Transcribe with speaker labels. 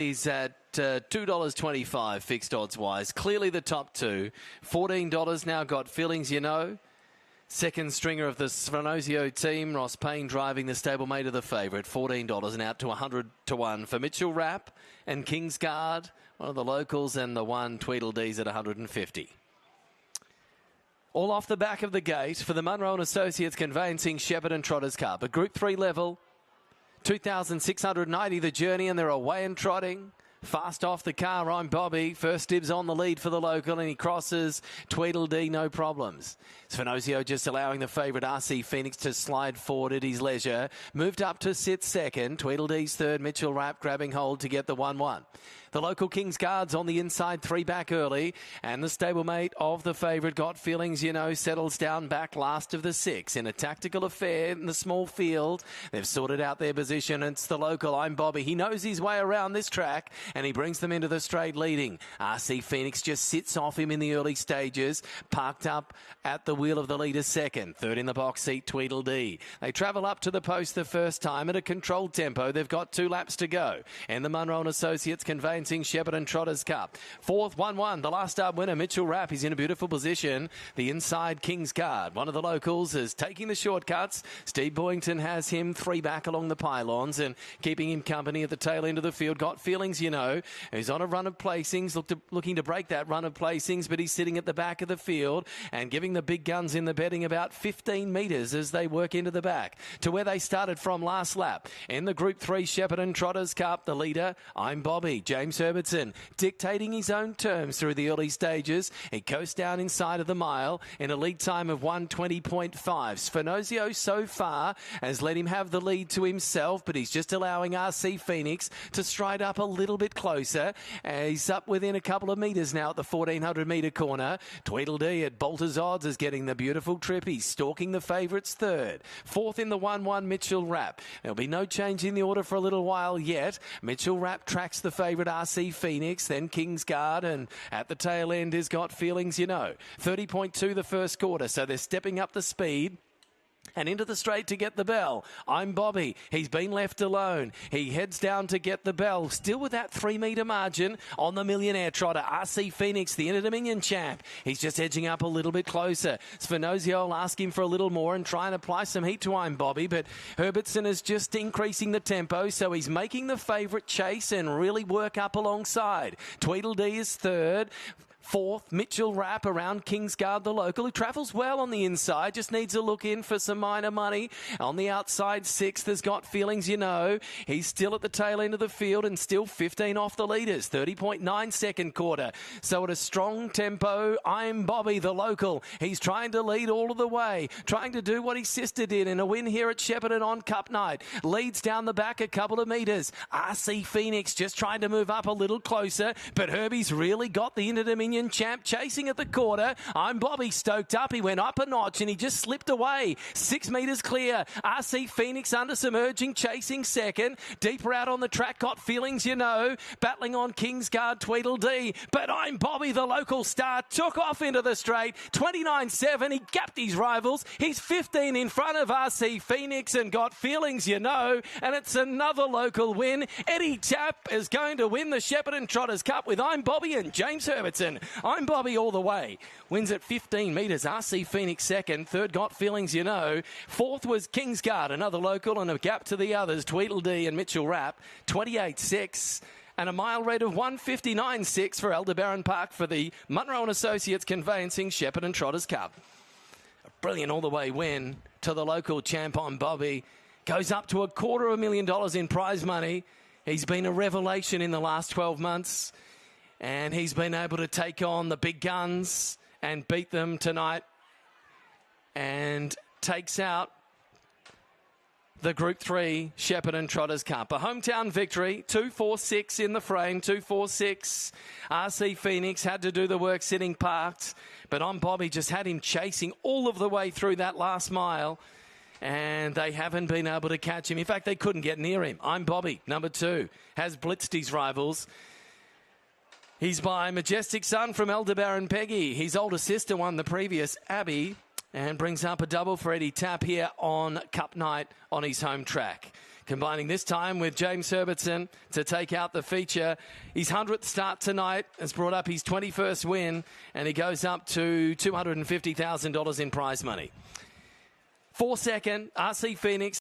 Speaker 1: He's at $2.25 fixed odds wise. Clearly the top two. $14 now. Gotfeelingsyouknow. Second stringer of the Svenozio team. Ross Payne driving the stablemate of the favourite. $14 and out to 100 to 1 for Mitchell Rapp and Kingsguard. One of the locals, and the one Tweedledee's at 150. All off the back of the gate for the Munro and Associates Conveyancing Shepparton Trotters Cup. A Group 3 level. 2,690 the journey, and they're away and trotting. Fast off the car, I'm Bobby. First dibs on the lead for the local, and he crosses Tweedledee, no problems. Svenozio just allowing the favourite Arcee Phoenix to slide forward at his leisure. Moved up to sit second. Tweedledee's third. Mitchell Rapp grabbing hold to get the 1-1. The local Kingsguards on the inside, 3 back early. And the stablemate of the favourite, Gotfeelingsyouknow, settles down back last of the 6. In a tactical affair in the small field, they've sorted out their position. It's the local, I'm Bobby. He knows his way around this track, and he brings them into the straight leading. Arcee Phoenix just sits off him in the early stages, parked up at the wheel of the leader second. Third in the box seat, Tweedledee. They travel up to the post the first time at a controlled tempo. They've got 2 laps to go. And the Munro and Associates Conveyancing Shepparton Trotters Cup. Fourth, 1-1. The last start winner, Mitchell Rapp. He's in a beautiful position. The inside Kingsguard. One of the locals is taking the shortcuts. Steve Boyington has him 3 back along the pylons and keeping him company at the tail end of the field. Gotfeelingsyouknow, who's on a run of placings, looking to break that run of placings, but he's sitting at the back of the field and giving the big guns in the betting about 15 metres as they work into the back to where they started from last lap. In the Group 3 Shepparton Trotters Cup, the leader, I'm Bobby. James Herbertson dictating his own terms through the early stages. He coasts down inside of the mile in a lead time of 1:20.5. Svenozio so far has let him have the lead to himself, but he's just allowing Arcee Phoenix to stride up a little bit closer. He's up within a couple of metres now at the 1,400 metre corner. Tweedledee at Bolter's odds is getting the beautiful trip. He's stalking the favourites third. Fourth in the 1-1, Mitchell Rapp. There'll be no change in the order for a little while yet. Mitchell Rapp tracks the favourite Arcee Phoenix, then Kingsguard, and at the tail end is Gotfeelingsyouknow. 30.2 the first quarter, so they're stepping up the speed. And into the straight to get the bell. I'm Bobby. He's been left alone. He heads down to get the bell. Still with that 3 metre margin on the millionaire trotter. Arcee Phoenix, the Inter-Dominion champ. He's just edging up a little bit closer. Svenozio will ask him for a little more and try and apply some heat to I'm Bobby. But Herbertson is just increasing the tempo, so he's making the favourite chase and really work up alongside. Tweedledee is third. Fourth, Mitchell Rapp around Kingsguard, the local, who travels well on the inside, just needs a look in for some minor money. On the outside, sixth has Gotfeelingsyouknow. He's still at the tail end of the field and still 15 off the leaders, 30.9 second quarter. So at a strong tempo, I'm Bobby, the local. He's trying to lead all of the way, trying to do what his sister did in a win here at Shepparton on Cup night. Leads down the back a couple of metres. Arcee Phoenix just trying to move up a little closer, but Herbie's really got the Inter-Dominion champ chasing at the quarter. I'm Bobby stoked up. He went up a notch and he just slipped away. 6 metres clear. Arcee Phoenix under some urging, chasing second. Deeper out on the track, Gotfeelingsyouknow battling on Kingsguard, Tweedledee. But I'm Bobby, the local star, took off into the straight. 29.7. He gapped his rivals. He's 15 in front of Arcee Phoenix and Gotfeelingsyouknow. And it's another local win. Eddie Tappe is going to win the Shepparton Trotters Cup with I'm Bobby and James Herbertson. I'm Bobby all the way. Wins at 15 metres. Arcee Phoenix second. Third, Gotfeelingsyouknow. Fourth was Kingsguard, another local, and a gap to the others, Tweedledee and Mitchell Rapp. 28.6. And a mile rate of 1:59.6 for Aldebaran Park for the Munro and Associates Conveyancing Shepparton Trotters Cup. A brilliant all-the-way win to the local champ on Bobby. Goes up to $250,000 in prize money. He's been a revelation in the last 12 months. And he's been able to take on the big guns and beat them tonight. And takes out the Group 3 Shepparton Trotters Cup. A hometown victory, 2-4-6 in the frame, 2-4-6. Arcee Phoenix had to do the work sitting parked, but I'm Bobby just had him chasing all of the way through that last mile, and they haven't been able to catch him. In fact, they couldn't get near him. I'm Bobby, number 2, has blitzed his rivals. He's by Majestic son from Aldebaran Peggy. His older sister won the previous, Abby, and brings up a double for Eddie Tappe here on Cup night on his home track. combining this time with James Herbertson to take out the feature. His 100th start tonight has brought up his 21st win, and he goes up to $250,000 in prize money. 4 second, Arcee Phoenix.